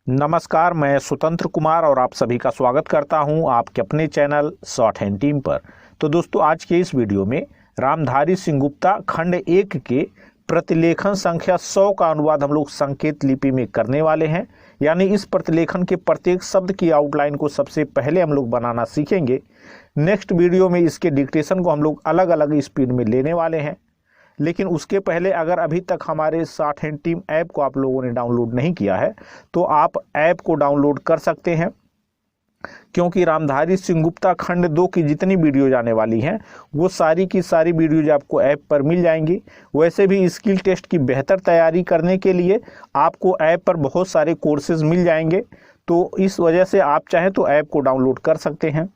नमस्कार, मैं स्वतंत्र कुमार और आप सभी का स्वागत करता हूं आपके अपने चैनल शॉर्ट हैंड टीम पर। तो दोस्तों, आज के इस वीडियो में रामधारी सिंह गुप्ता खंड 1 के प्रतिलेखन संख्या 100 का अनुवाद हम लोग संकेत लिपि में करने वाले हैं। यानी इस प्रतिलेखन के प्रत्येक शब्द की आउटलाइन को सबसे पहले हम लोग बनाना सीखेंगे। नेक्स्ट वीडियो में इसके डिक्टेशन को हम लोग अलग अलग स्पीड में लेने वाले हैं। लेकिन उसके पहले अगर अभी तक हमारे शॉर्ट हैंड टीम ऐप को आप लोगों ने डाउनलोड नहीं किया है तो आप ऐप को डाउनलोड कर सकते हैं, क्योंकि रामधारी सिंह गुप्ता खंड 2 की जितनी वीडियो जाने वाली हैं वो सारी की सारी वीडियोज आपको ऐप पर मिल जाएंगी। वैसे भी स्किल टेस्ट की बेहतर तैयारी करने के लिए आपको ऐप पर बहुत सारे कोर्सेज मिल जाएंगे, तो इस वजह से आप चाहें तो ऐप को डाउनलोड कर सकते हैं।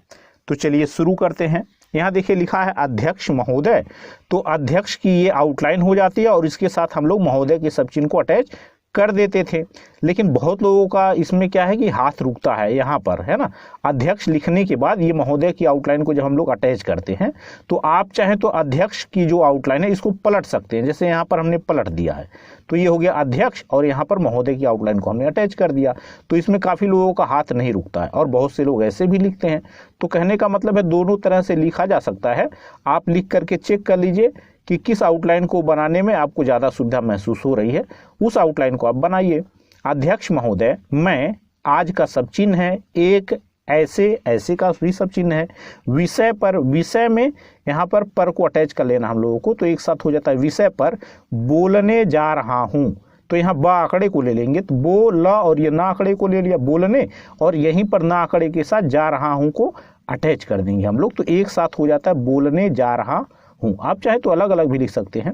तो चलिए शुरू करते हैं। यहाँ देखिए लिखा है अध्यक्ष महोदय, तो अध्यक्ष की ये आउटलाइन हो जाती है और इसके साथ हम लोग महोदय के सब चिन्ह को अटैच कर देते थे। लेकिन बहुत लोगों का इसमें क्या है कि हाथ रुकता है यहाँ पर, है ना। अध्यक्ष लिखने के बाद ये महोदय की आउटलाइन को जब हम लोग अटैच करते हैं तो आप चाहें तो अध्यक्ष की जो आउटलाइन है इसको पलट सकते हैं। जैसे यहाँ पर हमने पलट दिया है तो ये हो गया अध्यक्ष और यहाँ पर महोदय की आउटलाइन को हमने अटैच कर दिया। तो इसमें काफ़ी लोगों का हाथ नहीं रुकता है और बहुत से लोग ऐसे भी लिखते हैं। तो कहने का मतलब है दोनों तरह से लिखा जा सकता है। आप लिख करके चेक कर लीजिए कि किस आउटलाइन को बनाने में आपको ज़्यादा सुविधा महसूस हो रही है, उस आउटलाइन को आप बनाइए। अध्यक्ष महोदय, मैं, आज का सब चिन्ह है, एक, ऐसे, ऐसे का भी सब चिन्ह है, विषय पर, विषय में यहाँ पर को अटैच कर लेना हम लोगों को, तो एक साथ हो जाता है विषय पर बोलने जा रहा हूँ। तो यहाँ बा आंकड़े को ले लेंगे तो बो ल और ये ना आंकड़े को ले लिया बोलने, और यहीं पर ना आंकड़े के साथ जा रहा हूँ को अटैच कर देंगे हम लोग, तो एक साथ हो जाता है बोलने जा रहा हूँ। आप चाहे तो अलग अलग भी लिख सकते हैं।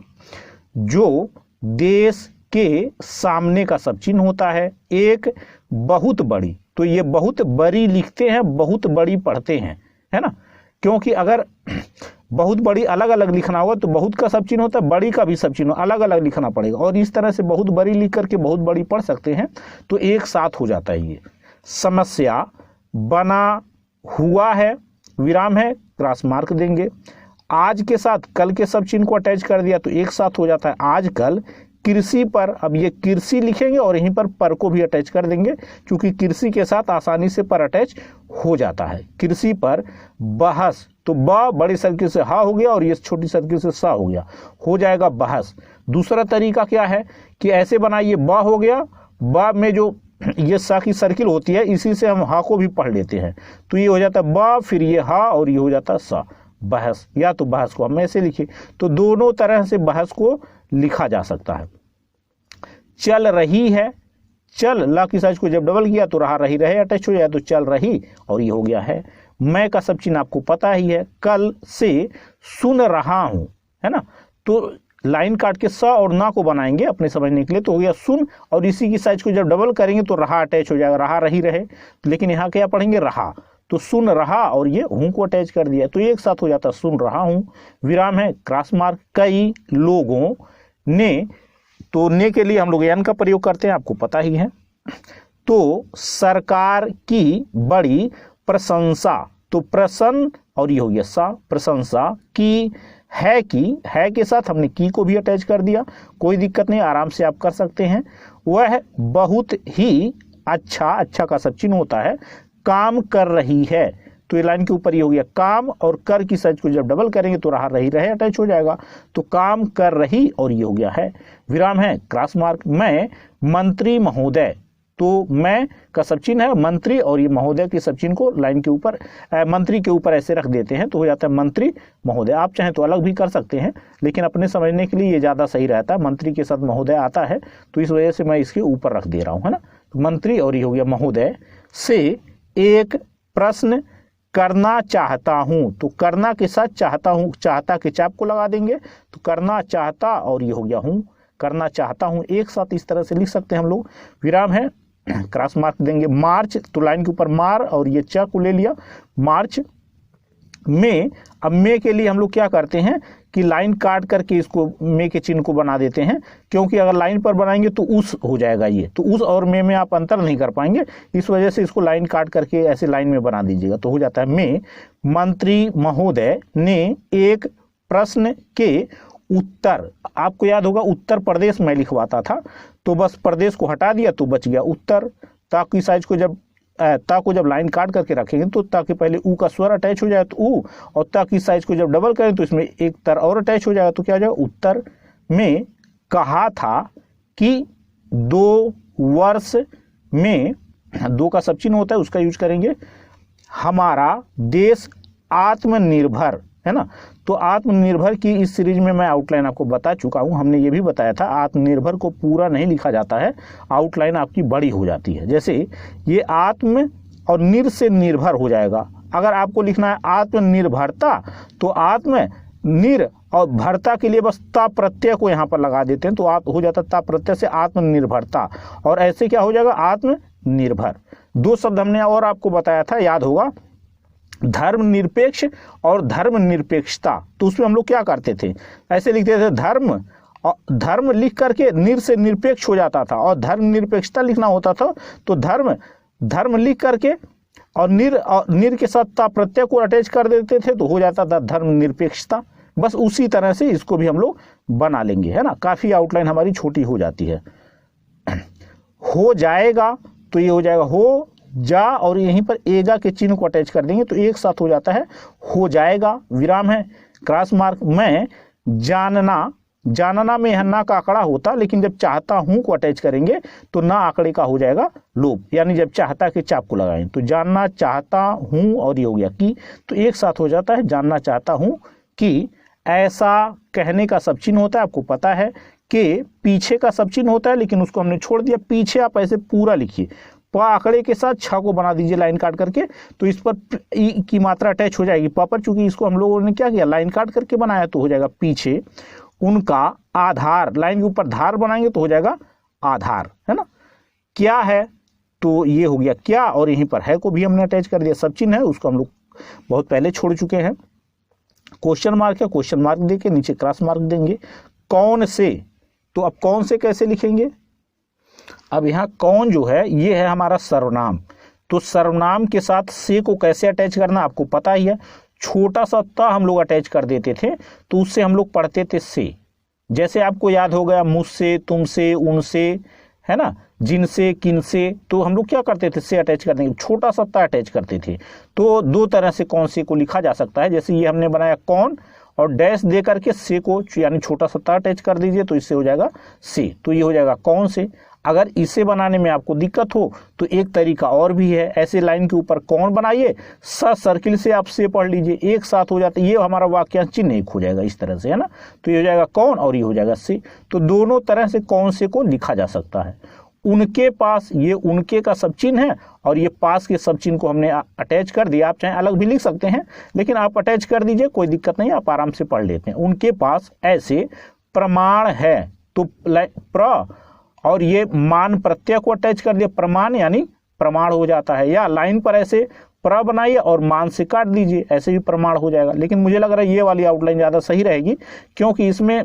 जो देश के सामने का सब चिन्ह होता है, एक, बहुत बड़ी, तो ये बहुत बड़ी लिखते हैं, बहुत बड़ी पढ़ते हैं, है ना। क्योंकि अगर बहुत बड़ी अलग अलग लिखना होगा तो बहुत का सब चिन्ह होता है, बड़ी का भी सब चिन्ह अलग अलग लिखना पड़ेगा, और इस तरह से बहुत बड़ी लिख करके बहुत बड़ी पढ़ सकते हैं, तो एक साथ हो जाता है। ये समस्या, बना हुआ है, विराम है, क्रॉस मार्क देंगे। आज के साथ कल के सब चिन्ह को अटैच कर दिया तो एक साथ हो जाता है आजकल। कृषि पर, अब ये कृषि लिखेंगे और यहीं पर को भी अटैच कर देंगे, क्योंकि कृषि के साथ आसानी से पर अटैच हो जाता है। कृषि पर बहस, तो ब बड़ी सर्किल से हा हो गया और ये छोटी सर्किल से सा हो गया, हो जाएगा बहस। दूसरा तरीका क्या है कि ऐसे बनाइए, ब हो गया, ब में जो ये सा की सर्किल होती है इसी से हम हा को भी पढ़ लेते हैं, तो ये हो जाता है ब, फिर ये हा और ये हो जाता है सा, बहस। या तो बहस को हम ऐसे लिखे, तो दोनों तरह से बहस को लिखा जा सकता है। चल रही है, चल ला की साइज को जब डबल किया तो रहा रही रहे अटैच हो जाए, तो चल रही और ये हो गया है। मैं का सब चिन्ह आपको पता ही है, कल से सुन रहा हूं, है ना। तो लाइन काट के सा और ना को बनाएंगे अपने समझने के लिए, तो हो गया सुन, और इसी की साइज को जब डबल करेंगे तो रहा अटैच हो जाएगा, रहा रही रहे। लेकिन यहाँ क्या पढ़ेंगे, रहा, तो सुन रहा और ये हूं को अटैच कर दिया, तो एक साथ हो जाता है सुन रहा हूं, विराम है, क्रॉस मार्क। कई लोगों ने, तो ने के लिए हम लोग एन का प्रयोग करते हैं, आपको पता ही है। तो सरकार की बड़ी प्रशंसा, तो प्रसन्न और ये हो गया सा, प्रशंसा की है, की है के साथ हमने की को भी अटैच कर दिया, कोई दिक्कत नहीं, आराम से आप कर सकते हैं। वह बहुत ही अच्छा, अच्छा का सब चिन्ह होता है, काम कर रही है, तो ये लाइन के ऊपर ये हो गया काम, और कर की साइज को जब डबल करेंगे तो रहा रही रहे अटैच हो जाएगा, तो काम कर रही और ये हो गया है, विराम है, क्रॉस मार्क। मैं मंत्री महोदय, तो मैं का सब चिन्ह है मंत्री और ये महोदय के सब चिन्ह को लाइन के ऊपर, मंत्री के ऊपर ऐसे रख देते हैं तो हो जाता है मंत्री महोदय। आप चाहें तो अलग भी कर सकते हैं, लेकिन अपने समझने के लिए ये ज़्यादा सही रहता है, मंत्री के साथ महोदय आता है तो इस वजह से मैं इसके ऊपर रख दे रहा हूँ, है ना। तो मंत्री और ये हो गया महोदय। से एक प्रश्न करना चाहता हूं, तो करना के साथ चाहता हूं, चाहता के चाप को लगा देंगे, तो करना चाहता और ये हो गया हूं, करना चाहता हूं, एक साथ इस तरह से लिख सकते हैं हम लोग, विराम है, क्रॉस मार्क देंगे। मार्च, तो लाइन के ऊपर मार और ये च को ले लिया, मार्च में। अब में के लिए हम लोग क्या करते हैं कि लाइन काट करके इसको में के चिन्ह को बना देते हैं, क्योंकि अगर लाइन पर बनाएंगे तो उस हो जाएगा ये, तो उस और में आप अंतर नहीं कर पाएंगे, इस वजह से इसको लाइन काट करके ऐसे लाइन में बना दीजिएगा, तो हो जाता है में। मंत्री महोदय ने एक प्रश्न के उत्तर, आपको याद होगा उत्तर प्रदेश में लिखवाता था, तो बस प्रदेश को हटा दिया तो बच गया उत्तर, ता की साइज को जब ता को जब लाइन काट करके रखेंगे तो ता के पहले ऊ का स्वर अटैच हो जाए तो ऊ, और ता की साइज को जब डबल करें तो इसमें एक तर और अटैच हो जाएगा तो क्या हो जाएगा, उत्तर में कहा था कि 2 वर्ष में, 2 का सब चिन्ह होता है उसका यूज करेंगे, हमारा देश आत्मनिर्भर, है ना। तो आत्मनिर्भर की इस सीरीज में मैं आउटलाइन आपको बता चुका हूं। हमने ये भी बताया था आत्मनिर्भर को पूरा नहीं लिखा जाता है, आउटलाइन आपकी बड़ी हो जाती है। जैसे ये आत्म और निर से निर्भर हो जाएगा। अगर आपको लिखना है आत्मनिर्भरता तो आत्म निर और भरता के लिए बस ता प्रत्यय को यहाँ पर लगा देते हैं तो आप हो जाता ता प्रत्यय से आत्मनिर्भरता, और ऐसे क्या हो जाएगा, आत्मनिर्भर। 2 शब्द हमने और आपको बताया था, याद होगा, धर्मनिरपेक्ष और धर्मनिरपेक्षता। तो उसमें हम लोग क्या करते थे, ऐसे लिखते थे धर्म, और धर्म लिख करके निर से निरपेक्ष हो जाता था, और धर्मनिरपेक्षता लिखना होता था तो धर्म लिख करके और निर के साथ ता प्रत्यय को अटैच कर देते थे तो हो जाता था धर्मनिरपेक्षता। बस उसी तरह से इसको भी हम लोग बना लेंगे, है ना। काफी आउटलाइन हमारी छोटी हो जाती है। हो जाएगा तो ये हो जाएगा हो जा, और यहीं पर एगा के चिन्ह को अटैच कर देंगे तो एक साथ हो जाता है हो जाएगा, विराम है, क्रॉस मार्क। मैं जानना में यह ना का आंकड़ा होता, लेकिन जब चाहता हूं को अटैच करेंगे तो ना आंकड़े का हो जाएगा लोभ, यानी जब चाहता के चाप को लगाएं तो जानना चाहता हूं, और ये हो गया कि, तो एक साथ हो जाता है जानना चाहता हूं कि। ऐसा कहने का सब चिन्ह होता है, आपको पता है कि पीछे का सब चिन्ह होता है, लेकिन उसको हमने छोड़ दिया। पीछे आप ऐसे पूरा लिखिए, प आंकड़े के साथ छ को बना दीजिए लाइन काट करके, तो इस पर ई की मात्रा अटैच हो जाएगी प पर, चूंकि इसको हम लोगों ने क्या किया, लाइन काट करके बनाया तो हो जाएगा पीछे उनका आधार, लाइन के ऊपर धार बनाएंगे तो हो जाएगा आधार, है ना। क्या है तो ये हो गया क्या, और यहीं पर है को भी हमने अटैच कर दिया, सब चिन्ह है उसको हम लोग बहुत पहले छोड़ चुके हैं। क्वेश्चन मार्क है, क्वेश्चन मार्क देके नीचे क्रॉस मार्क देंगे। कौन से, तो अब कौन से कैसे लिखेंगे, अब यहाँ कौन जो है ये है हमारा सर्वनाम, तो सर्वनाम के साथ से को कैसे अटैच करना आपको पता ही है। छोटा सा ता हम लोग अटैच कर देते थे तो उससे हम लोग पढ़ते थे से, जैसे आपको याद हो गया मुझसे, तुमसे, उनसे, है ना, जिनसे, किनसे, तो हम लोग क्या करते थे, से अटैच कर देंगे, छोटा सा ता अटैच करते थे। तो 2 तरह से कौन से को लिखा जा सकता है, जैसे ये हमने बनाया कौन, और डैश दे करके से को यानी छोटा सा ता अटैच कर दीजिए तो इससे हो जाएगा से, तो ये हो जाएगा कौन से। अगर इसे बनाने में आपको दिक्कत हो तो एक तरीका और भी है, ऐसे लाइन के ऊपर कौन बनाइए, सर्किल से आप से पढ़ लीजिए, एक साथ हो जाता है, ये हमारा वाक्यांश चिन्ह एक हो जाएगा इस तरह से, है ना। तो ये हो जाएगा कौन और ये हो जाएगा से, तो दोनों तरह से कौन से को लिखा जा सकता है। उनके पास, ये उनके का सब चिन्ह है और ये पास के सब चिन्ह को हमने अटैच कर दिया। आप चाहे अलग भी लिख सकते हैं, लेकिन आप अटैच कर दीजिए, कोई दिक्कत नहीं, आप आराम से पढ़ लेते हैं। उनके पास ऐसे प्रमाण है, तो प्र और ये मान प्रत्यय को अटैच कर दिया, प्रमाण यानी प्रमाण हो जाता है। या लाइन पर ऐसे प्र बनाइए और मान से काट दीजिए, ऐसे भी प्रमाण हो जाएगा। लेकिन मुझे लग रहा है ये वाली आउटलाइन ज़्यादा सही रहेगी, क्योंकि इसमें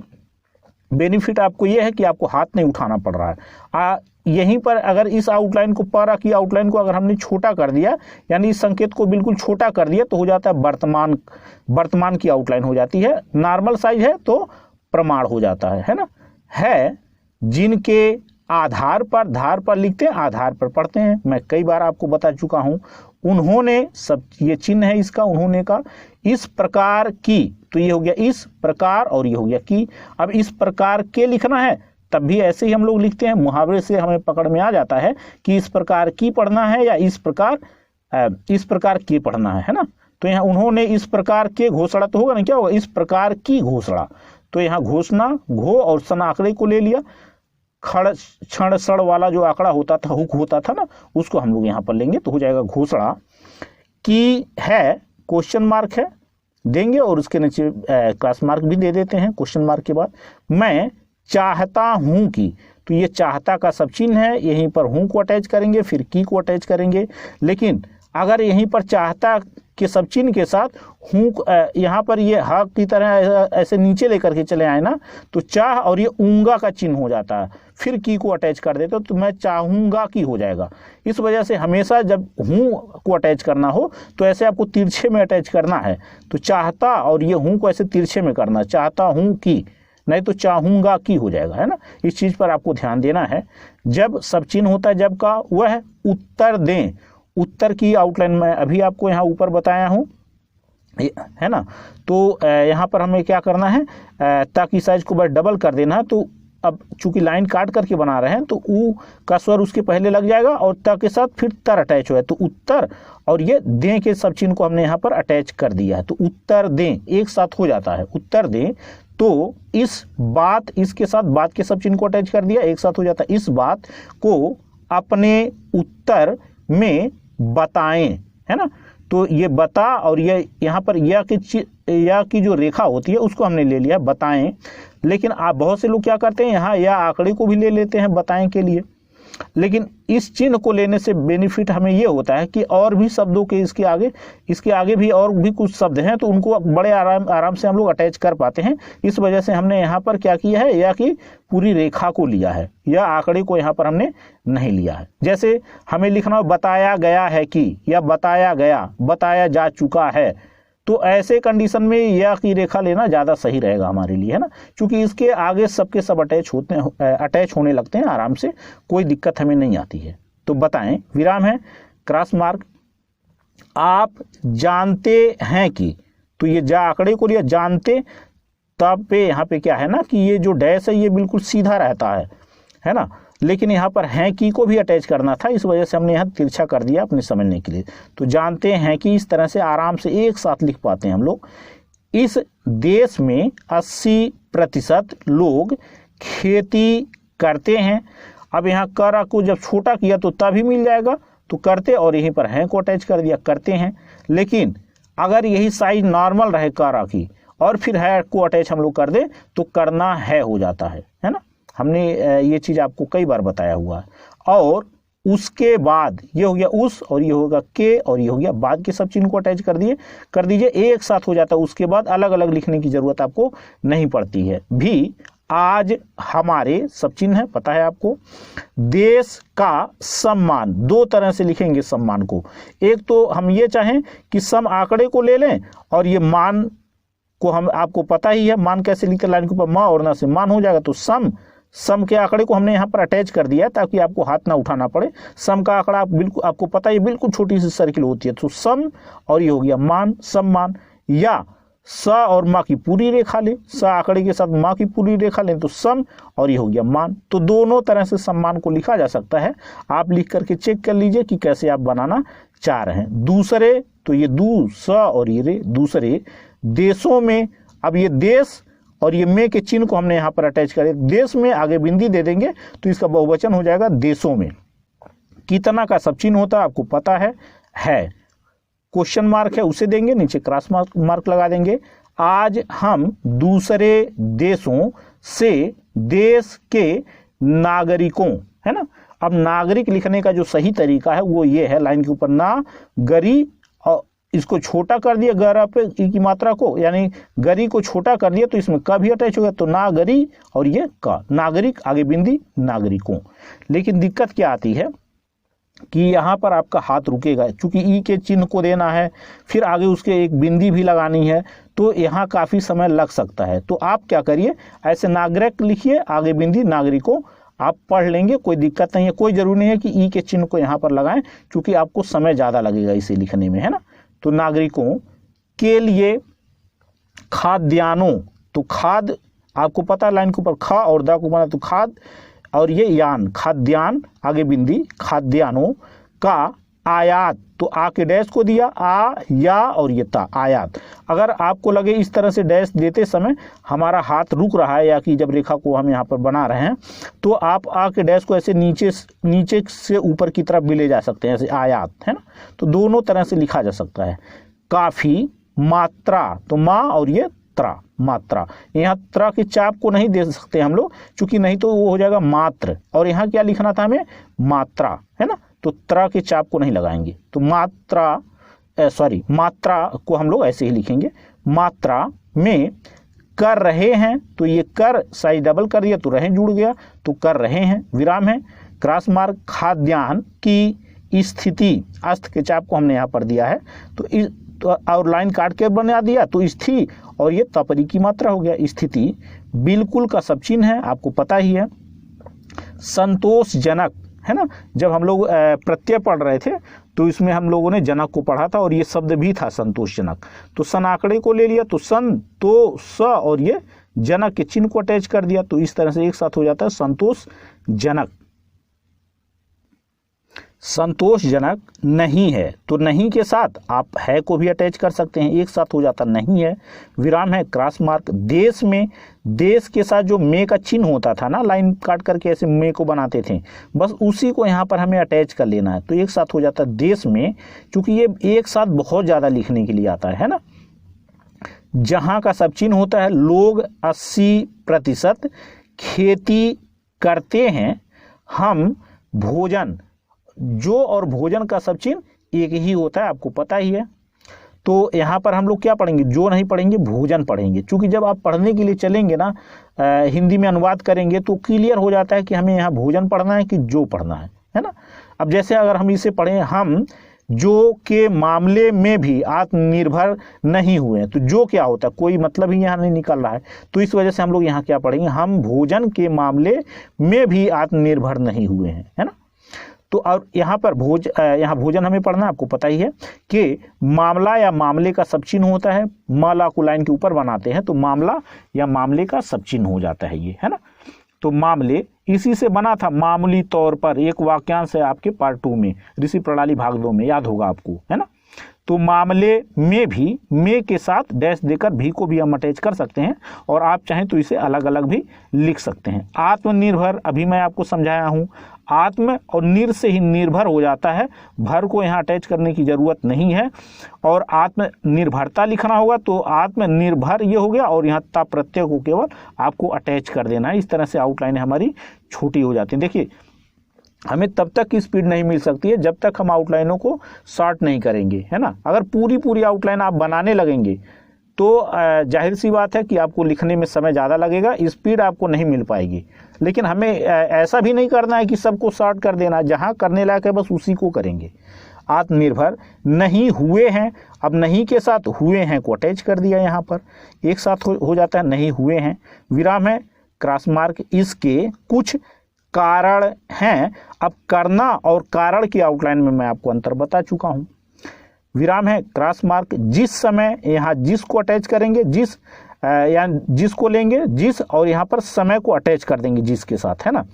बेनिफिट आपको ये है कि आपको हाथ नहीं उठाना पड़ रहा है। यहीं पर अगर इस आउटलाइन को, पर की आउटलाइन को अगर हमने छोटा कर दिया, यानी इस संकेत को बिल्कुल छोटा कर दिया, तो हो जाता है वर्तमान की आउटलाइन हो जाती है। नॉर्मल साइज है तो प्रमाण हो जाता है ना। है जिनके आधार पर, धार पर लिखते हैं, आधार पर पढ़ते हैं। मैं कई बार आपको बता चुका हूं। उन्होंने, सब ये चिन्ह है इसका, उन्होंने का, इस प्रकार की, तो ये हो गया इस प्रकार और ये हो गया की। अब इस प्रकार के लिखना है तब भी ऐसे ही हम लोग लिखते हैं, मुहावरे से हमें पकड़ में आ जाता है कि इस प्रकार की पढ़ना है या इस प्रकार के पढ़ना है ना। तो यहाँ उन्होंने इस प्रकार के, घोषणा तो होगा ना, क्या होगा, इस प्रकार की घोषणा। तो यहाँ घोषणा, घो और सन आंकड़े को ले लिया, खड़ क्षण सड़ वाला जो आंकड़ा होता था, हुक होता था ना, उसको हम लोग यहाँ पर लेंगे तो हो जाएगा घोषणा की। है क्वेश्चन मार्क है देंगे और उसके नीचे क्रॉस मार्क भी दे देते हैं क्वेश्चन मार्क के बाद। मैं चाहता हूं कि, तो ये चाहता का सब चिन्ह है, यहीं पर हूं को अटैच करेंगे, फिर की को अटैच करेंगे। लेकिन अगर यहीं पर चाहता के सब चिन्ह के साथ हूं, यहाँ पर ये हा की तरह ऐसे नीचे लेकर के चले आए ना, तो चाह और ये ऊंगा का चिन्ह हो जाता है, फिर की को अटैच कर देते तो मैं चाहूंगा की हो जाएगा। इस वजह से हमेशा जब हूं को अटैच करना हो तो ऐसे आपको तिरछे में अटैच करना है। तो चाहता और ये हूं को ऐसे तिरछे में करना, चाहता हूं की, नहीं तो चाहूँगा कि हो जाएगा, है ना। इस चीज़ पर आपको ध्यान देना है। जब सब चिन्ह होता है जब का, वह उत्तर दें। उत्तर की आउटलाइन में अभी आपको यहाँ ऊपर बताया हूँ, है ना। तो यहाँ पर हमें क्या करना है, ताकि साइज को बस डबल कर देना है। तो अब चूंकि लाइन काट करके बना रहे हैं तो ऊ का स्वर उसके पहले लग जाएगा और त के साथ फिर तर अटैच हो है, तो उत्तर और ये दें के सब चिन्ह को हमने यहाँ पर अटैच कर दिया है। तो उत्तर दें एक साथ हो जाता है, उत्तर दें। तो इस बात, इसके साथ बात के सब चिन्ह को अटैच कर दिया, एक साथ हो जाता है। इस बात को अपने उत्तर में बताएं, है ना। तो ये बता और ये यहाँ पर या की जो रेखा होती है उसको हमने ले लिया बताएं। लेकिन आप बहुत से लोग क्या करते हैं, यहाँ या आंकड़े को भी ले लेते हैं बताएं के लिए। लेकिन इस चिन्ह को लेने से बेनिफिट हमें ये होता है कि और भी शब्दों के इसके आगे भी और भी कुछ शब्द हैं तो उनको बड़े आराम से हम लोग अटैच कर पाते हैं। इस वजह से हमने यहाँ पर क्या किया है, या कि पूरी रेखा को लिया है, या आंकड़े को यहाँ पर हमने नहीं लिया है। जैसे हमें लिखना हो बताया गया है कि, या बताया गया, बताया जा चुका है, तो ऐसे कंडीशन में या की रेखा लेना ज़्यादा सही रहेगा हमारे लिए, है ना। क्योंकि इसके आगे सबके सब अटैच होने लगते हैं आराम से, कोई दिक्कत हमें नहीं आती है। तो बताएं, विराम है, क्रॉस मार्क। आप जानते हैं कि, तो ये जा आंकड़े को लिया, जानते, तब पे यहाँ पे क्या है ना कि ये जो डैश है ये बिल्कुल सीधा रहता है ना। लेकिन यहाँ पर हैं की को भी अटैच करना था, इस वजह से हमने यहाँ तिरछा कर दिया अपने समझने के लिए। तो जानते हैं कि इस तरह से आराम से एक साथ लिख पाते हैं हम लोग। इस देश में 80% लोग खेती करते हैं। अब यहाँ कर को जब छोटा किया तो तभी मिल जाएगा, तो करते और यहीं पर हैं को अटैच कर दिया, करते हैं। लेकिन अगर यही साइज नॉर्मल रहे कर की और फिर है को अटैच हम लोग कर दें तो करना है हो जाता है ना। हमने ये चीज़ आपको कई बार बताया हुआ है। और उसके बाद ये हो गया उस, और ये होगा के, और ये हो गया बाद के सब चिन्ह को अटैच कर दीजिए, एक साथ हो जाता है। उसके बाद अलग अलग लिखने की जरूरत आपको नहीं पड़ती है। भी आज हमारे सब चिन्ह है, पता है आपको। देश का सम्मान, दो तरह से लिखेंगे सम्मान को। एक तो हम ये चाहें कि सम आंकड़े को ले लें और ये मान को हम, आपको पता ही है मान कैसे लिखते, लाइन के ऊपर माँ और ना से मान हो जाएगा। तो सम के आंकड़े को हमने यहाँ पर अटैच कर दिया है ताकि आपको हाथ ना उठाना पड़े। सम का आंकड़ा बिल्कुल आपको पता है, बिल्कुल छोटी सी सर्किल होती है। तो सम और ये हो गया मान, सम्मान। या स और माँ की पूरी रेखा ले, स आंकड़े के साथ माँ की पूरी रेखा लें तो सम, और ये हो गया मान। तो दोनों तरह से सम्मान को लिखा जा सकता है। आप लिख करके चेक कर लीजिए कि कैसे आप बनाना चाह रहे हैं। दूसरे, तो ये दू स और ये रे, दूसरे देशों में। अब ये देश और ये में के चिन्ह को हमने यहाँ पर अटैच करें, देश में आगे बिंदी दे देंगे तो इसका बहुवचन हो जाएगा देशों में। कितना का सब चिन्ह होता है आपको पता है। क्वेश्चन मार्क है उसे देंगे, नीचे क्रॉस मार्क लगा देंगे। आज हम दूसरे देशों से देश के नागरिकों, है ना। अब नागरिक लिखने का जो सही तरीका है वो ये है, लाइन के ऊपर ना गरी, और इसको छोटा कर दिया गर पे की मात्रा को, यानी गरी को छोटा कर दिया तो इसमें का भी अटैच हो गया, तो नागरी और ये का, नागरिक आगे बिंदी नागरिकों। लेकिन दिक्कत क्या आती है कि यहाँ पर आपका हाथ रुकेगा, क्योंकि ई के चिन्ह को देना है, फिर आगे उसके एक बिंदी भी लगानी है, तो यहाँ काफ़ी समय लग सकता है। तो आप क्या करिए, ऐसे नागरिक लिखिए, आगे बिंदी नागरिकों, आप पढ़ लेंगे, कोई दिक्कत नहीं है। कोई जरूरी नहीं है कि ई के चिन्ह को यहाँ पर लगाएं, क्योंकि आपको समय ज़्यादा लगेगा इसे लिखने में, है ना। तो नागरिकों के लिए खाद्यान्नों, तो खाद आपको पता है लाइन के ऊपर खा और दा को बना, तो खाद और ये यान, खाद्यान्न आगे बिंदी खाद्यान्नों का आयात, तो आ के डैश को दिया, आ या और ये ता, आयात। अगर आपको लगे इस तरह से डैश देते समय हमारा हाथ रुक रहा है, या कि जब रेखा को हम यहाँ पर बना रहे हैं, तो आप आ के डैश को ऐसे नीचे से ऊपर की तरफ भी ले जा सकते हैं, ऐसे आयात, है ना। तो दोनों तरह से लिखा जा सकता है। काफी मात्रा, तो माँ और ये त्रा, मात्रा। यहाँ त्रा की चाप को नहीं दे सकते हम लोग, क्योंकि नहीं तो वो हो जाएगा मात्र, और यहाँ क्या लिखना था हमें, मात्रा, है ना। तो त्रा के चाप को नहीं लगाएंगे, तो मात्रा को हम लोग ऐसे ही लिखेंगे। मात्रा में कर रहे हैं, तो ये कर साइज डबल कर दिया तो रहे जुड़ गया, तो कर रहे हैं, विराम है, क्रॉस मार्क। खाद्यान्न की स्थिति, अस्त के चाप को हमने यहाँ पर दिया है, तो तो और लाइन काट के बना दिया तो स्थिति, और ये तपरी की मात्रा हो गया। स्थिति बिल्कुल का सब चिन्ह है, आपको पता ही है। संतोषजनक है ना, जब हम लोग प्रत्यय पढ़ रहे थे तो इसमें हम लोगों ने जनक को पढ़ा था और ये शब्द भी था संतोषजनक। तो सन आंकड़े को ले लिया तो सन तो स और ये जनक के चिन्ह को अटैच कर दिया, तो इस तरह से एक साथ हो जाता है संतोषजनक। संतोषजनक नहीं है तो नहीं के साथ आप है को भी अटैच कर सकते हैं, एक साथ हो जाता नहीं है। विराम है, क्रॉस मार्क। देश में, देश के साथ जो मे का चिन्ह होता था ना, लाइन काट करके ऐसे मे को बनाते थे, बस उसी को यहाँ पर हमें अटैच कर लेना है, तो एक साथ हो जाता है देश में, क्योंकि ये एक साथ बहुत ज़्यादा लिखने के लिए आता है ना। जहाँ का सब चिन्ह होता है, लोग 80% खेती करते हैं, हम भोजन, जो और भोजन का सब चिन्ह एक ही होता है, आपको पता ही है। तो यहाँ पर हम लोग क्या पढ़ेंगे, जो नहीं पढ़ेंगे, भोजन पढ़ेंगे, क्योंकि जब आप पढ़ने के लिए चलेंगे ना, हिंदी में अनुवाद करेंगे तो क्लियर हो जाता है कि हमें यहाँ भोजन पढ़ना है कि जो पढ़ना है ना। अब जैसे अगर हम इसे पढ़ें, हम जो के मामले में भी आत्मनिर्भर नहीं हुए, तो जो क्या होता है, कोई मतलब ही यहाँ नहीं निकल रहा है, तो इस वजह से हम लोग यहाँ क्या पढ़ेंगे, हम भोजन के मामले में भी आत्मनिर्भर नहीं हुए हैं, है ना। तो और यहाँ पर यहाँ भोजन हमें पढ़ना, आपको पता ही है कि मामला या मामले का सब चिन्ह होता है, माला को लाइन के ऊपर बनाते हैं तो मामला या मामले का सब चिन्ह हो जाता है ये, है ना। तो मामले इसी से बना था, मामूली तौर पर, एक वाक्यांश है आपके पार्ट 2 में, ऋषि प्रणाली भाग 2 में, याद होगा आपको, है ना। तो मामले में भी में के साथ डैश देकर भी को भी हम अटैच कर सकते हैं, और आप चाहें तो इसे अलग अलग भी लिख सकते हैं। आत्मनिर्भर, अभी मैं आपको समझाया हूँ, आत्म और निर से ही निर्भर हो जाता है, भर को यहाँ अटैच करने की जरूरत नहीं है। और आत्मनिर्भरता लिखना होगा तो आत्मनिर्भर ये हो गया, और यहाँ ता प्रत्यय को केवल आपको अटैच कर देना है। इस तरह से आउटलाइन हमारी छोटी हो जाती है। देखिए, हमें तब तक की स्पीड नहीं मिल सकती है जब तक हम आउटलाइनों को शॉर्ट नहीं करेंगे, है ना। अगर पूरी आउटलाइन आप बनाने लगेंगे तो जाहिर सी बात है कि आपको लिखने में समय ज़्यादा लगेगा, स्पीड आपको नहीं मिल पाएगी। लेकिन हमें ऐसा भी नहीं करना है कि सबको शॉर्ट कर देना, जहाँ करने लायक है बस उसी को करेंगे। आत्मनिर्भर नहीं हुए हैं, अब नहीं के साथ हुए हैं को अटैच कर दिया, यहाँ पर एक साथ हो जाता है, नहीं हुए हैं। विराम है, क्रॉस मार्क। इसके कुछ कारण हैं। अब करना और कारण की आउटलाइन में मैं आपको अंतर बता चुका हूं। विराम है, क्रॉस मार्क। जिस समय, यहाँ जिस को अटैच करेंगे, जिस या जिस को लेंगे, जिस, और यहाँ पर समय को अटैच कर देंगे जिस के साथ, है ना।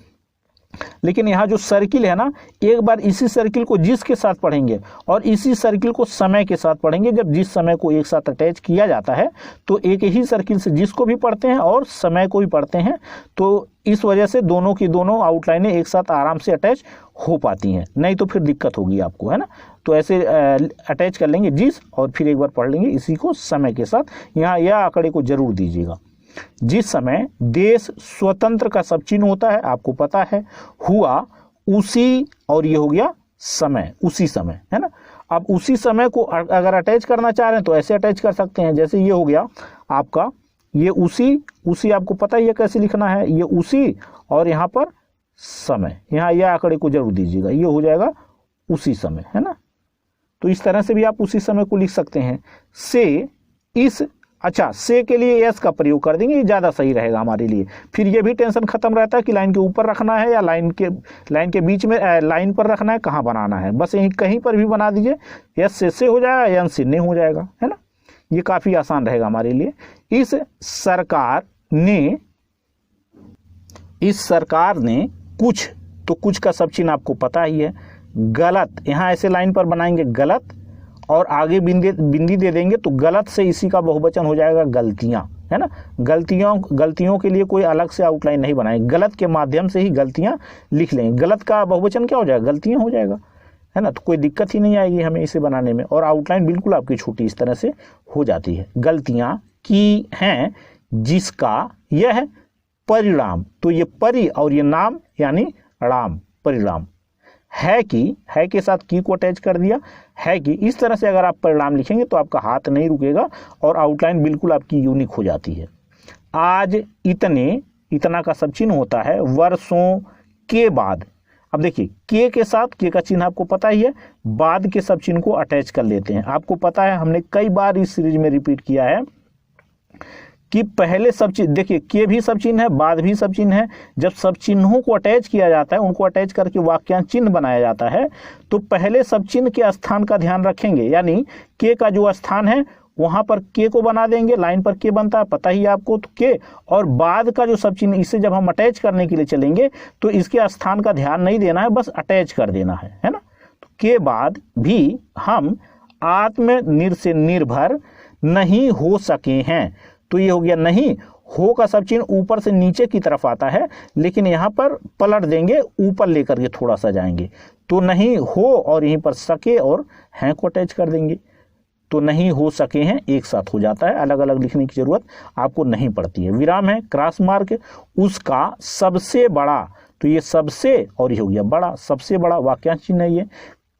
लेकिन यहाँ जो सर्किल है ना, एक बार इसी सर्किल को जिस के साथ पढ़ेंगे और इसी सर्किल को समय के साथ पढ़ेंगे। जब जिस समय को एक साथ अटैच किया जाता है तो एक ही सर्किल से जिस को भी पढ़ते हैं और समय को भी पढ़ते हैं, तो इस वजह से दोनों की दोनों आउटलाइनें एक साथ आराम से अटैच हो पाती हैं, नहीं तो फिर दिक्कत होगी आपको, है ना। तो ऐसे अटैच कर लेंगे जिस, और फिर एक बार पढ़ लेंगे इसी को समय के साथ। यहाँ यह आंकड़े को जरूर दीजिएगा। जिस समय देश स्वतंत्र का सब चिन्ह होता है, आपको पता है, हुआ उसी, और ये हो गया समय, उसी समय, है ना। अब उसी समय को अगर अटैच करना चाह रहे हैं तो ऐसे अटैच कर सकते हैं, जैसे ये हो गया आपका, ये उसी आपको पता ही है कैसे लिखना है, ये उसी और यहाँ पर समय, यहाँ यह आंकड़े को जरूर दीजिएगा, ये हो जाएगा उसी समय, है ना। तो इस तरह से भी आप उसी समय को लिख सकते हैं। से, इस, अच्छा, से के लिए एस का प्रयोग कर देंगे, ये ज़्यादा सही रहेगा हमारे लिए। फिर ये भी टेंशन खत्म रहता है कि लाइन के ऊपर रखना है या लाइन के बीच में, लाइन पर रखना है, कहाँ बनाना है, बस यहीं कहीं पर भी बना दीजिए, एस से हो जाएगा, एन से नहीं हो जाएगा, है ना। ये काफ़ी आसान रहेगा हमारे लिए। इस सरकार ने कुछ, तो कुछ का सब चिन्ह आपको पता ही है। गलत, यहाँ ऐसे लाइन पर बनाएंगे गलत, और आगे बिंदी दे देंगे तो गलत से इसी का बहुवचन हो जाएगा गलतियां, है ना। गलतियों के लिए कोई अलग से आउटलाइन नहीं बनाएंगे, गलत के माध्यम से ही गलतियां लिख लेंगे। गलत का बहुवचन क्या हो जाएगा, गलतियां हो जाएगा, है ना। तो कोई दिक्कत ही नहीं आएगी हमें इसे बनाने में, और आउटलाइन बिल्कुल आपकी छोटी इस तरह से हो जाती है। गलतियां की हैं जिसका यह परिणाम, तो ये परि और ये नाम यानी राम, परिणाम। है कि, है के साथ की को अटैच कर दिया, है कि। इस तरह से अगर आप परिणाम लिखेंगे तो आपका हाथ नहीं रुकेगा और आउटलाइन बिल्कुल आपकी यूनिक हो जाती है। आज इतने, इतना का सब चिन्ह होता है वर्षों के बाद। अब देखिए के के साथ, के का चिन्ह आपको पता ही है, बाद के सब चिन्ह को अटैच कर लेते हैं। आपको पता है हमने कई बार इस सीरीज में रिपीट किया है कि पहले सब चिन्ह, देखिए के भी सब चिन्ह है, बाद भी सब चिन्ह है। जब सब चिन्हों को अटैच किया जाता है, उनको अटैच करके वाक्यांश चिन्ह बनाया जाता है, तो पहले सब चिन्ह के स्थान का ध्यान रखेंगे। यानी के का जो स्थान है वहां पर के को बना देंगे, लाइन पर के बनता है, पता ही आपको, तो के। और बाद का जो सब चिन्ह, इसे जब हम अटैच करने के लिए चलेंगे तो इसके स्थान का ध्यान नहीं देना है, बस अटैच कर देना है ना। तो के बाद भी हम आत्म से निर्भर नहीं हो सके हैं, तो ये हो गया नहीं। हो का सब चिन्ह ऊपर से नीचे की तरफ आता है, लेकिन यहाँ पर पलट देंगे, ऊपर लेकर के थोड़ा सा जाएंगे, तो नहीं हो, और यहीं पर सके और हैं को अटैच कर देंगे, तो नहीं हो सके हैं एक साथ हो जाता है। अलग अलग लिखने की जरूरत आपको नहीं पड़ती है। विराम है, क्रॉस मार्क, उसका सबसे बड़ा, तो ये सबसे और ये हो गया बड़ा, सबसे बड़ा वाक्यांश चिन्ह है ये।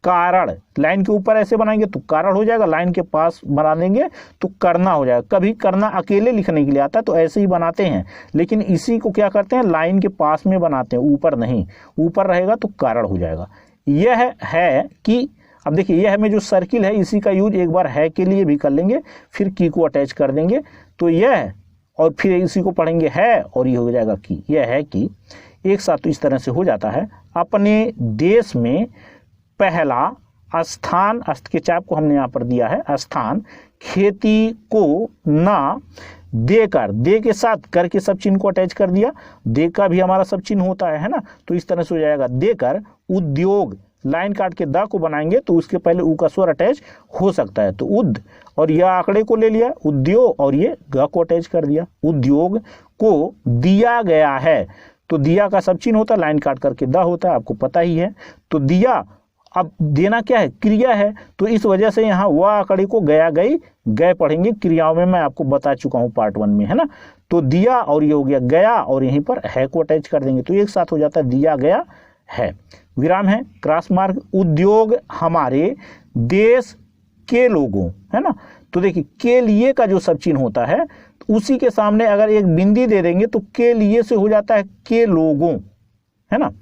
कारण, लाइन के ऊपर ऐसे बनाएंगे तो कारण हो जाएगा, लाइन के पास बना देंगे तो करना हो जाएगा। कभी करना अकेले लिखने के लिए आता है तो ऐसे ही बनाते हैं, लेकिन इसी को क्या करते हैं, लाइन के पास में बनाते हैं, ऊपर नहीं। ऊपर रहेगा तो कारण हो जाएगा। यह है कि, अब देखिए यह में जो सर्किल है इसी का यूज एक बार है के लिए भी कर लेंगे, फिर की को अटैच कर देंगे, तो यह, और फिर इसी को पढ़ेंगे है, और ये हो जाएगा की। यह है कि एक साथ तो इस तरह से हो जाता है। अपने देश में पहला स्थान, अस्त के चाप को हमने यहाँ पर दिया है, स्थान खेती को ना देकर, दे के साथ कर के सब चिन्ह को अटैच कर दिया, दे का भी हमारा सब चिन्ह होता है ना, तो इस तरह से हो जाएगा। देकर उद्योग, लाइन काट के द को बनाएंगे तो उसके पहले ऊ का स्वर अटैच हो सकता है, तो उद, और यह आंकड़े को ले लिया उद्योग, और ये ग को अटैच कर दिया। उद्योग को दिया गया है, तो दिया का सब चिन्ह होता है, लाइन काट करके द होता है, आपको पता ही है। तो दिया, अब देना क्या है, क्रिया है, तो इस वजह से यहाँ वह आंकड़े को गया गई गए पढ़ेंगे। क्रियाओं में मैं आपको बता चुका हूँ पार्ट 1 में, है ना। तो दिया और ये हो गया गया, और यहीं पर है को अटैच कर देंगे, तो एक साथ हो जाता है दिया गया है। विराम है, क्रॉस मार्क, उद्योग हमारे देश के लोगों, है ना। तो देखिए के लिए का जो सब चिन्ह होता है, उसी के सामने अगर एक बिंदी दे देंगे तो के लिए से हो जाता है के लोगों, है ना।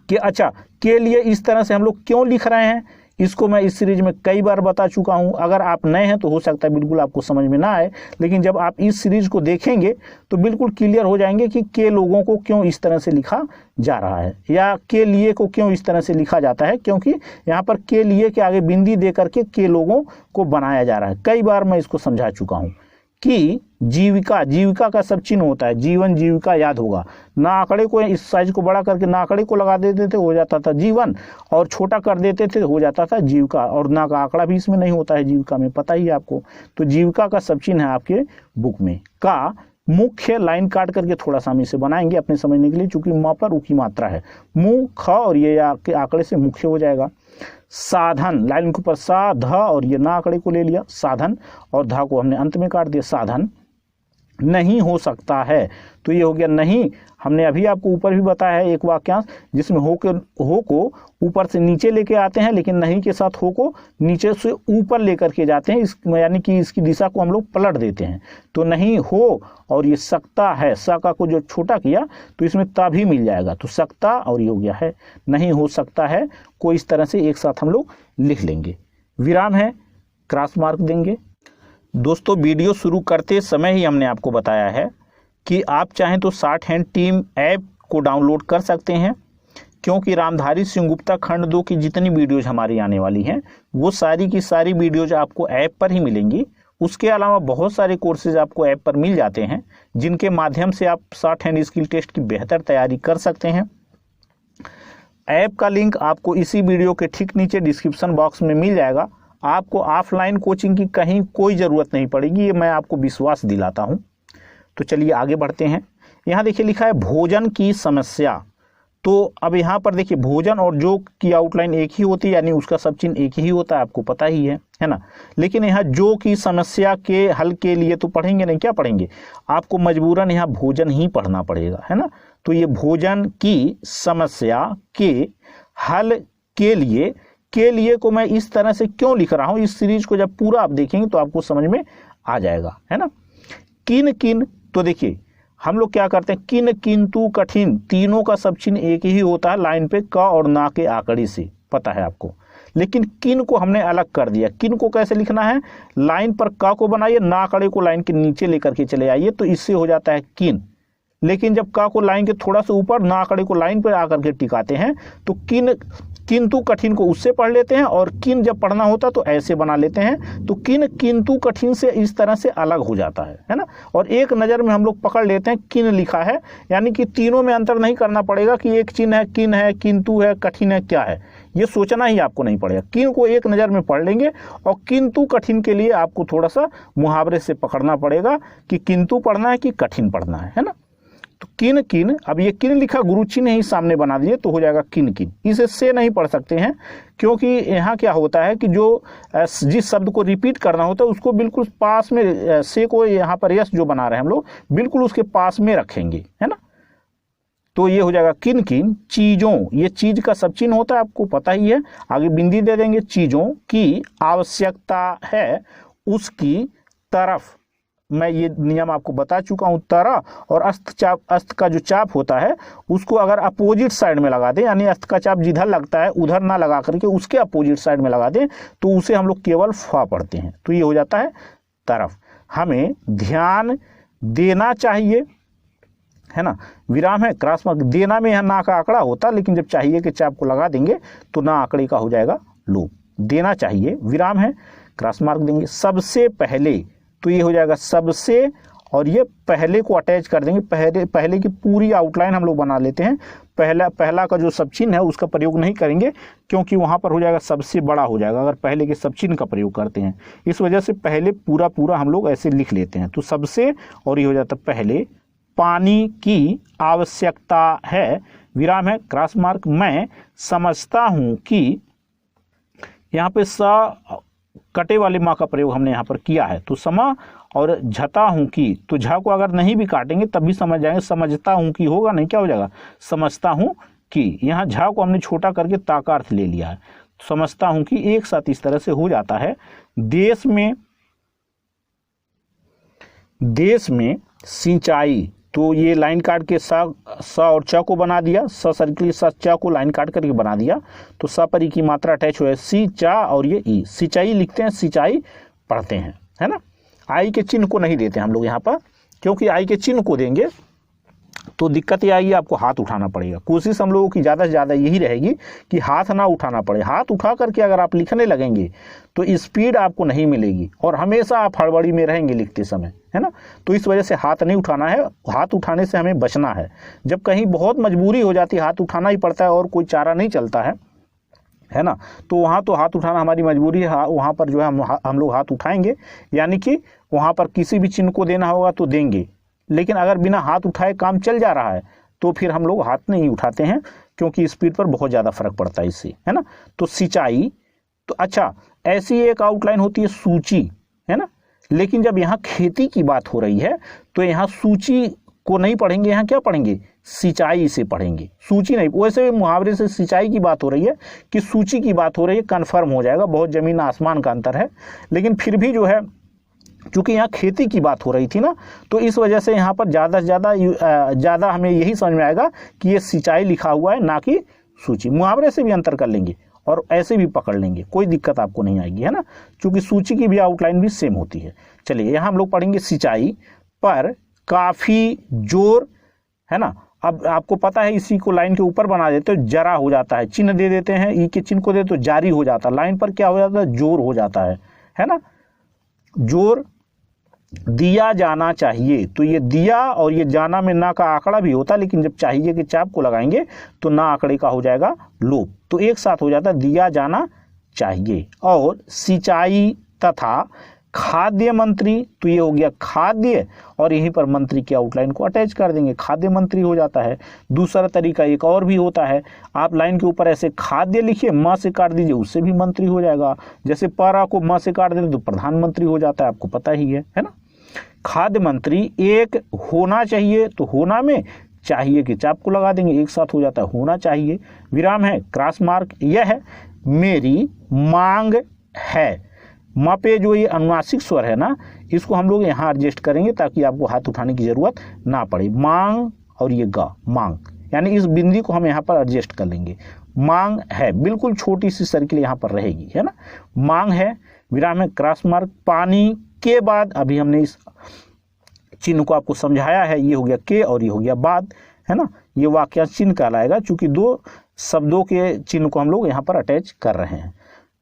कि अच्छा, के लिए इस तरह से हम लोग क्यों लिख रहे हैं, इसको मैं इस सीरीज में कई बार बता चुका हूं। अगर आप नए हैं तो हो सकता है बिल्कुल आपको समझ में ना आए, लेकिन जब आप इस सीरीज को देखेंगे तो बिल्कुल क्लियर हो जाएंगे कि के लोगों को क्यों इस तरह से लिखा जा रहा है, या के लिए को क्यों इस तरह से लिखा जाता है, क्योंकि यहाँ पर के लिए के आगे बिंदी दे करके के लोगों को बनाया जा रहा है। कई बार मैं इसको समझा चुका हूँ कि जीविका, जीविका का सब चिन्ह होता है, जीवन जीविका याद होगा। ना आंकड़े को इस साइज को बड़ा करके ना आंकड़े को लगा देते थे, हो जाता था जीवन, और छोटा कर देते थे, हो जाता था जीविका, और ना का आंकड़ा भी इसमें नहीं होता है जीविका में, पता ही है आपको। तो जीविका का सब चिन्ह है आपके बुक में। का मुख्य, लाइन काट करके थोड़ा सा हम इसे बनाएंगे अपने समझने के लिए, चूंकि माँ पर ऊ की मात्रा है। मुंह, ख और ये आपके आंकड़े से मुख्य हो जाएगा। साधन, लाइन के ऊपर सा ध और ये ना आंकड़े को ले लिया, साधन, और धा को हमने अंत में काट दिया। साधन नहीं हो सकता है, तो ये हो गया नहीं। हमने अभी आपको ऊपर भी बताया है एक वाक्यांश जिसमें हो को ऊपर से नीचे लेके आते हैं, लेकिन नहीं के साथ हो को नीचे से ऊपर लेकर के जाते हैं, यानी कि इसकी दिशा को हम लोग पलट देते हैं। तो नहीं हो, और ये सकता है, सा का को जो छोटा किया तो इसमें ता भी मिल जाएगा, तो सकता, और ये हो गया है नहीं हो सकता है को इस तरह से एक साथ हम लोग लिख लेंगे। विराम है, क्रॉस मार्क देंगे। दोस्तों वीडियो शुरू करते समय ही हमने आपको बताया है कि आप चाहें तो शॉर्ट हैंड टीम ऐप को डाउनलोड कर सकते हैं, क्योंकि रामधारी सिंह गुप्ता खंड 2 की जितनी वीडियोज हमारी आने वाली हैं वो सारी की सारी वीडियोज आपको ऐप पर ही मिलेंगी। उसके अलावा बहुत सारे कोर्सेज आपको ऐप पर मिल जाते हैं, जिनके माध्यम से आप शॉर्ट हैंड स्किल टेस्ट की बेहतर तैयारी कर सकते हैं। ऐप का लिंक आपको इसी वीडियो के ठीक नीचे डिस्क्रिप्शन बॉक्स में मिल जाएगा। आपको ऑफलाइन कोचिंग की कहीं कोई ज़रूरत नहीं पड़ेगी, ये मैं आपको विश्वास दिलाता हूँ। तो चलिए आगे बढ़ते हैं। यहाँ देखिए लिखा है भोजन की समस्या। तो अब यहाँ पर देखिए भोजन और जो की आउटलाइन एक ही होती है, यानी उसका सब चिन्ह एक ही होता है, आपको पता ही है ना। लेकिन यहाँ जो की समस्या के हल के लिए तो पढ़ेंगे नहीं, क्या पढ़ेंगे, आपको मजबूरन यहाँ भोजन ही पढ़ना पड़ेगा, है ना। तो ये भोजन की समस्या के हल के लिए को मैं इस तरह से क्यों लिख रहा हूँ, इस सीरीज को जब पूरा आप देखेंगे तो आपको समझ में आ जाएगा, है ना। किन किन, तो देखिए हम लोग क्या करते हैं, किन, किंतु, कठिन, तीनों का सब चिन्ह एक ही होता है लाइन पे क और ना के आकड़ी से, पता है आपको। लेकिन किन को हमने अलग कर दिया। किन को कैसे लिखना है, लाइन पर क को बनाइए, ना आकड़े को लाइन के नीचे लेकर के चले आइए, तो इससे हो जाता है किन। लेकिन जब क को लाइन के थोड़ा सा ऊपर, ना आकड़े को लाइन पर आकर के टिकाते हैं, तो किन, किंतु, कठिन को उससे पढ़ लेते हैं, और किन जब पढ़ना होता तो ऐसे बना लेते हैं। तो किन, किंतु, कठिन से इस तरह से अलग हो जाता है ना। और एक नज़र में हम लोग पकड़ लेते हैं किन लिखा है, यानी कि तीनों में अंतर नहीं करना पड़ेगा कि एक चिन्ह है, किन है, किंतु है, कठिन है, क्या है, ये सोचना ही आपको नहीं पड़ेगा। किन को एक नज़र में पढ़ लेंगे, और किंतु, कठिन के लिए आपको थोड़ा सा मुहावरे से पकड़ना पड़ेगा कि किंतु पढ़ना है कि कठिन पढ़ना है ना। तो किन, किन, अब ये किन लिखा गुरु चिन्ह ही सामने बना दिए तो हो जाएगा किन, किन। इसे से नहीं पढ़ सकते हैं, क्योंकि यहाँ क्या होता है कि जो जिस शब्द को रिपीट करना होता है उसको बिल्कुल पास में, से को यहाँ पर यस जो बना रहे हैं हम लोग, बिल्कुल उसके पास में रखेंगे, है ना। तो ये हो जाएगा किन, किन चीज़ों, ये चीज़ का सब चिन्ह होता है, आपको पता ही है। आगे बिंदी दे देंगे, चीज़ों की आवश्यकता है उसकी तरफ, मैं ये नियम आपको बता चुका हूँ। तरह और अस्त का जो चाप होता है उसको अगर अपोजिट साइड में लगा दें, यानी अस्त का चाप जिधर लगता है उधर ना लगा करके उसके अपोजिट साइड में लगा दें, तो उसे हम लोग केवल फा पढ़ते हैं, तो ये हो जाता है तरफ। हमें ध्यान देना चाहिए, है ना। विराम है, क्रॉस मार्क, देना में यहाँ ना का आंकड़ा होता, लेकिन जब चाहिए के चाप को लगा देंगे तो ना आंकड़े का हो जाएगा लोप। देना चाहिए, विराम है, क्रॉस मार्क देंगे। सबसे पहले, तो ये हो जाएगा सबसे, और ये पहले को अटैच कर देंगे। पहले की पूरी आउटलाइन हम लोग बना लेते हैं। पहला का जो सब चिन्ह है उसका प्रयोग नहीं करेंगे, क्योंकि वहाँ पर हो जाएगा सबसे बड़ा हो जाएगा अगर पहले के सब चिन्ह का प्रयोग करते हैं। इस वजह से पहले पूरा हम लोग ऐसे लिख लेते हैं, तो सबसे, और ये हो जाता है पहले। पानी की आवश्यकता है, विराम है, क्रॉस मार्क। मैं समझता हूँ कि, यहाँ पे स कटे वाले माँ का प्रयोग हमने यहाँ पर किया है, तो समा, और झता हूँ कि, तो झा को अगर नहीं भी काटेंगे तब भी समझ जाएंगे। समझता हूँ कि होगा नहीं, क्या हो जाएगा, समझता हूँ कि। यहाँ झा को हमने छोटा करके ता का अर्थ ले लिया है, समझता हूँ कि एक साथ इस तरह से हो जाता है। देश में सिंचाई, तो ये लाइन काट के सा और च को बना दिया, स सर्किल सा च को लाइन काट करके बना दिया, तो सा पर ई की मात्रा अटैच हुआ है, सी चा और ये ई, सिंचाई लिखते हैं, सिंचाई पढ़ते हैं, है ना। आई के चिन्ह को नहीं देते हम लोग यहाँ पर, क्योंकि आई के चिन्ह को देंगे तो दिक्कत ये आएगी, आपको हाथ उठाना पड़ेगा। कोशिश हम लोगों की ज़्यादा से ज़्यादा यही रहेगी कि हाथ ना उठाना पड़े। हाथ उठा करके अगर आप लिखने लगेंगे तो स्पीड आपको नहीं मिलेगी, और हमेशा आप हड़बड़ी में रहेंगे लिखते समय, है ना। तो इस वजह से हाथ नहीं उठाना है, हाथ उठाने से हमें बचना है। जब कहीं बहुत मजबूरी हो जाती है हाथ उठाना ही पड़ता है और कोई चारा नहीं चलता है ना, तो वहाँ तो हाथ उठाना हमारी मजबूरी है, वहाँ पर जो है हम लोग हाथ उठाएंगे, यानी कि वहाँ पर किसी भी चिन्ह को देना होगा तो देंगे। लेकिन अगर बिना हाथ उठाए काम चल जा रहा है तो फिर हम लोग हाथ नहीं उठाते हैं, क्योंकि स्पीड पर बहुत ज़्यादा फर्क पड़ता है इससे, है ना। तो सिंचाई, तो अच्छा ऐसी एक आउटलाइन होती है सूची, है ना। लेकिन जब यहाँ खेती की बात हो रही है तो यहाँ सूची को नहीं पढ़ेंगे, यहाँ क्या पढ़ेंगे, सिंचाई से पढ़ेंगे, सूची नहीं। वैसे मुहावरे से सिंचाई की बात हो रही है कि सूची की बात हो रही है, कन्फर्म हो जाएगा, बहुत ज़मीन आसमान का अंतर है। लेकिन फिर भी जो है, चूँकि यहाँ खेती की बात हो रही थी ना, तो इस वजह से यहाँ पर ज़्यादा से ज़्यादा हमें यही समझ में आएगा कि ये सिंचाई लिखा हुआ है, ना कि सूची। मुहावरे से भी अंतर कर लेंगे और ऐसे भी पकड़ लेंगे, कोई दिक्कत आपको नहीं आएगी, है ना, क्योंकि सूची की भी आउटलाइन भी सेम होती है। चलिए यहाँ हम लोग पढ़ेंगे सिंचाई पर काफ़ी जोर, है ना। अब आपको पता है इसी को लाइन के ऊपर बना देते हो, जरा हो जाता है, चिन्ह दे देते हैं, ई के चिन्ह को दे तो जारी हो जाता है, लाइन पर क्या हो जाता है, जोर हो जाता है ना। जोर दिया जाना चाहिए, तो ये दिया और ये जाना में ना का आंकड़ा भी होता है, लेकिन जब चाहिए के चाप को लगाएंगे तो ना आंकड़े का हो जाएगा लोप, तो एक साथ हो जाता है दिया जाना चाहिए। और सिंचाई तथा खाद्य मंत्री, तो ये हो गया खाद्य, और यहीं पर मंत्री की आउटलाइन को अटैच कर देंगे, खाद्य मंत्री हो जाता है। दूसरा तरीका एक और भी होता है, आप लाइन के ऊपर ऐसे खाद्य लिखिए, माँ से काट दीजिए, उससे भी मंत्री हो जाएगा। जैसे पारा को माँ से काट देते तो प्रधानमंत्री हो जाता है, आपको पता ही है ना। खाद्य मंत्री एक होना चाहिए, तो होना में चाहिए कि चाप को लगा देंगे, एक साथ हो जाता है होना चाहिए। विराम है, क्रॉस मार्क। यह मेरी मांग है, माँ पे जो ये अनुनासिक स्वर है ना, इसको हम लोग यहाँ एडजस्ट करेंगे ताकि आपको हाथ उठाने की जरूरत ना पड़े। मांग और ये गा, मांग, यानी इस बिंदी को हम यहाँ पर एडजस्ट कर लेंगे। मांग है, बिल्कुल छोटी सी सर्किल यहाँ पर रहेगी, है ना। मांग है, विराम है, क्रॉस मार्क, पानी के बाद, अभी हमने इस चिन्ह को आपको समझाया है, ये हो गया के और ये हो गया बाद, है ना। ये वाक्यांश चिन्ह कहलाएगा, चूंकि दो शब्दों के चिन्ह को हम लोग यहाँ पर अटैच कर रहे हैं।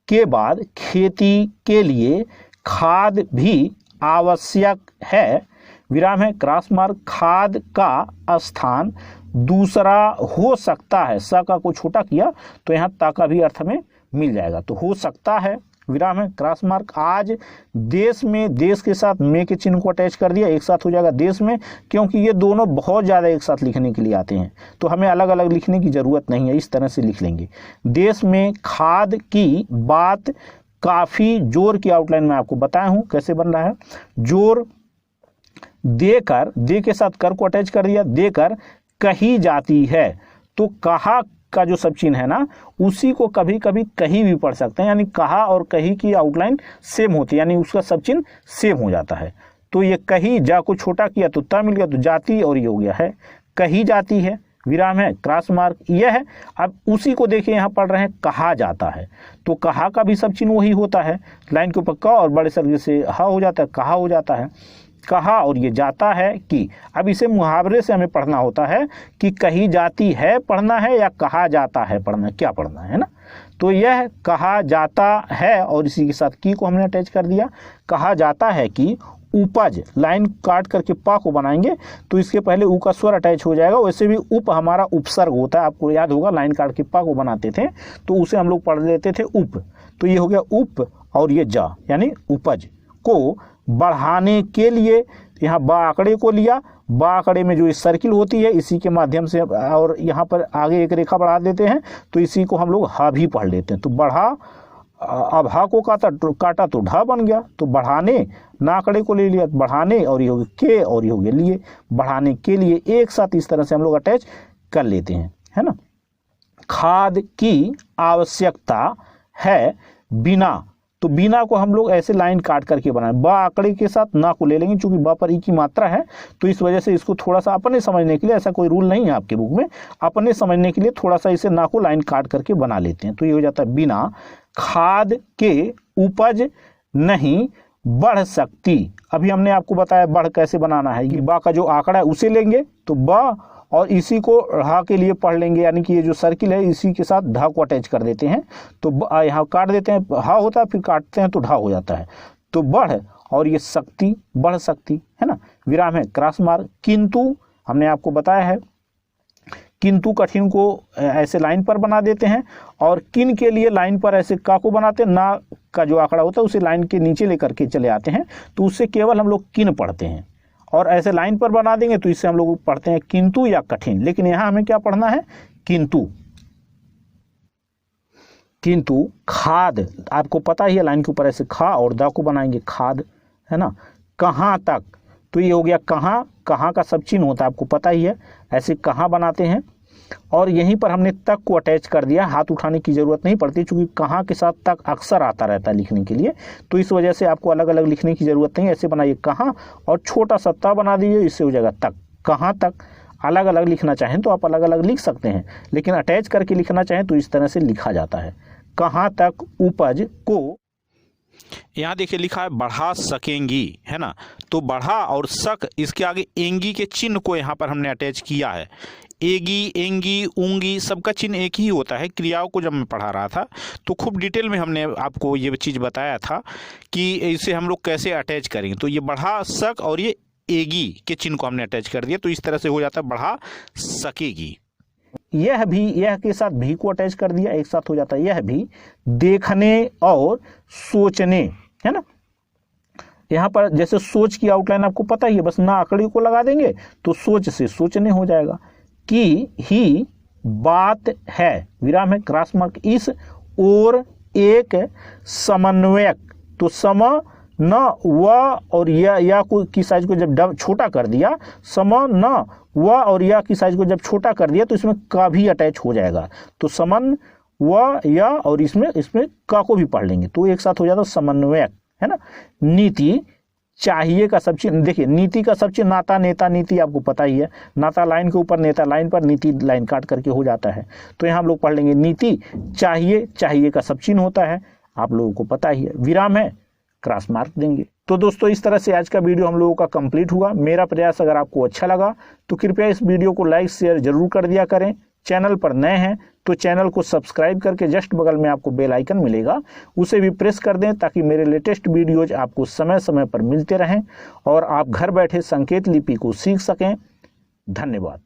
के बाद खेती के लिए खाद भी आवश्यक है, विराम है, क्रॉस मार्क, खाद का स्थान दूसरा हो सकता है। स का को छोटा किया तो यहाँ ता का भी अर्थ में मिल जाएगा, तो हो सकता है, विराम है, क्रॉस मार्क। आज देश में, देश के साथ में के चिन्ह को अटैच कर दिया, एक साथ हो जाएगा देश में, क्योंकि ये दोनों बहुत ज़्यादा एक साथ लिखने के लिए आते हैं, तो हमें अलग अलग लिखने की ज़रूरत नहीं है, इस तरह से लिख लेंगे। देश में खाद की बात काफ़ी जोर की आउटलाइन में आपको बताया हूँ कैसे बन रहा है। जोर देकर, दे के साथ कर को अटैच कर दिया, देकर कही जाती है, तो कहा का जो सब चिन्ह है ना, उसी को कभी कभी कहीं भी पढ़ सकते हैं, यानी कहा और कही की आउटलाइन सेम होती है, यानी उसका सब चिन्ह सेम हो जाता है। तो ये कही, जा को छोटा किया तो ता मिल गया, तो जाती और ये हो गया है, कही जाती है, विराम है, क्रॉस मार्क, यह है। अब उसी को देखिए यहाँ पढ़ रहे हैं कहा जाता है, तो कहा का भी सब चिन्ह वही होता है, लाइन के ऊपर क और बड़े सर्गे से हा हो जाता है, कहा हो जाता है, कहा और ये जाता है कि। अब इसे मुहावरे से हमें पढ़ना होता है कि कही जाती है पढ़ना है या कहा जाता है पढ़ना, क्या पढ़ना है ना। तो यह कहा जाता है और इसी के साथ की को हमने अटैच कर दिया। कहा जाता है कि उपज, लाइन काट करके पा को बनाएंगे तो इसके पहले ऊ का स्वर अटैच हो जाएगा। वैसे भी उप हमारा उपसर्ग होता है, आपको याद होगा, लाइन काट के पा को बनाते थे तो उसे हम लोग पढ़ लेते थे उप, तो ये हो गया उप और ये जा, यानी उपज को बढ़ाने के लिए यहाँ बा आंकड़े को लिया, बा आंकड़े में जो इस सर्किल होती है इसी के माध्यम से, और यहाँ पर आगे एक रेखा बढ़ा देते हैं तो इसी को हम लोग हा भी पढ़ लेते हैं। तो बढ़ा, अब हा को काटा तो ढा बन गया, तो बढ़ाने, ना आंकड़े को ले लिया, बढ़ाने और ये हो गया के और ये हो गया लिए, बढ़ाने के लिए, एक साथ इस तरह से हम लोग अटैच कर लेते हैं, है ना। खाद की आवश्यकता है बिना, तो बिना को हम लोग ऐसे लाइन काट करके बनाएं, बा आंकड़े के साथ ना को ले लेंगे, चूंकि बा पर ई की मात्रा है तो इस वजह से इसको थोड़ा सा अपने समझने के लिए, ऐसा कोई रूल नहीं है आपके बुक में, अपने समझने के लिए थोड़ा सा इसे ना को लाइन काट करके बना लेते हैं। तो ये हो जाता है बिना खाद के उपज नहीं बढ़ सकती। अभी हमने आपको बताया बढ़ कैसे बनाना है, ये बा का जो आंकड़ा है उसे लेंगे तो बा और इसी को ढा के लिए पढ़ लेंगे, यानी कि ये जो सर्किल है इसी के साथ ढा को अटैच कर देते हैं, तो यहाँ काट देते हैं, हा होता है फिर काटते हैं तो ढा हो जाता है, तो बढ़ और ये शक्ति, बढ़ सकती, है ना, विराम है, क्रॉस मार्क। किंतु हमने आपको बताया है, किंतु कठिन को ऐसे लाइन पर बना देते हैं और किन के लिए लाइन पर ऐसे का को बनाते हैं, ना का जो आंकड़ा होता है उसे लाइन के नीचे लेकर के चले आते हैं, तो उससे केवल हम लोग किन पढ़ते हैं, और ऐसे लाइन पर बना देंगे तो इससे हम लोग पढ़ते हैं किंतु या कठिन। लेकिन यहां हमें क्या पढ़ना है, किंतु। किंतु खाद, आपको पता ही है, लाइन के ऊपर ऐसे खा और दा को बनाएंगे खाद, है ना। कहां तक, तो ये हो गया कहां, कहां का सब चिन्ह होता है आपको पता ही है, ऐसे कहां बनाते हैं, और यहीं पर हमने तक को अटैच कर दिया, हाथ उठाने की जरूरत नहीं पड़ती, क्योंकि कहाँ के साथ तक अक्सर आता रहता है लिखने के लिए, तो इस वजह से आपको अलग अलग लिखने की जरूरत नहीं। ऐसे बनाइए कहाँ और छोटा सा ता बना दीजिए, इससे हो जाएगा तक। कहाँ तक अलग अलग लिखना चाहें तो आप अलग अलग लिख सकते हैं, लेकिन अटैच करके लिखना चाहें तो इस तरह से लिखा जाता है। कहाँ तक उपज को, यहाँ देखिए लिखा है बढ़ा सकेंगी, है ना, तो बढ़ा और सक, इसके आगे एंगी के चिन्ह को यहाँ पर हमने अटैच किया है। एगी, एंगी, ऊंगी, सबका चिन्ह एक ही होता है। क्रियाओं को जब मैं पढ़ा रहा था तो खूब डिटेल में हमने आपको ये चीज़ बताया था कि इसे हम लोग कैसे अटैच करेंगे। तो ये बढ़ा सक और ये एगी के चिन्ह को हमने अटैच कर दिया, तो इस तरह से हो जाता है बढ़ा सकेगी। यह भी, यह के साथ भी को अटैच कर दिया, एक साथ हो जाता है यह भी। देखने और सोचने, है ना, यहाँ पर जैसे सोच की आउटलाइन आपको पता ही है, बस ना आंकड़े को लगा देंगे तो सोच से सोचने हो जाएगा। की ही बात है, विराम है, क्रॉस मार्क, इस और एक समन्वयक, तो सम न व और या की साइज को जब छोटा कर दिया, सम न व और या की साइज को जब छोटा कर दिया तो इसमें का भी अटैच हो जाएगा, तो समन व या और इसमें का को भी पढ़ लेंगे तो एक साथ हो जाता समन्वयक, है ना। नीति चाहिए का सब चिन्ह, देखिए नीति का सब चिन्ह नाता, नेता, नीति आपको पता ही है, नाता लाइन के ऊपर, नेता लाइन पर, नीति लाइन काट करके हो जाता है। तो यहाँ हम लोग पढ़ लेंगे नीति चाहिए, चाहिए का सब चिन्ह होता है, आप लोगों को पता ही है, विराम है, क्रॉस मार्क देंगे। तो दोस्तों इस तरह से आज का वीडियो हम लोगों का कंप्लीट हुआ। मेरा प्रयास अगर आपको अच्छा लगा तो कृपया इस वीडियो को लाइक शेयर जरूर कर दिया करें। चैनल पर नए हैं तो चैनल को सब्सक्राइब करके जस्ट बगल में आपको बेल आइकन मिलेगा, उसे भी प्रेस कर दें ताकि मेरे लेटेस्ट वीडियोज आपको समय समय पर मिलते रहें और आप घर बैठे संकेत लिपि को सीख सकें। धन्यवाद।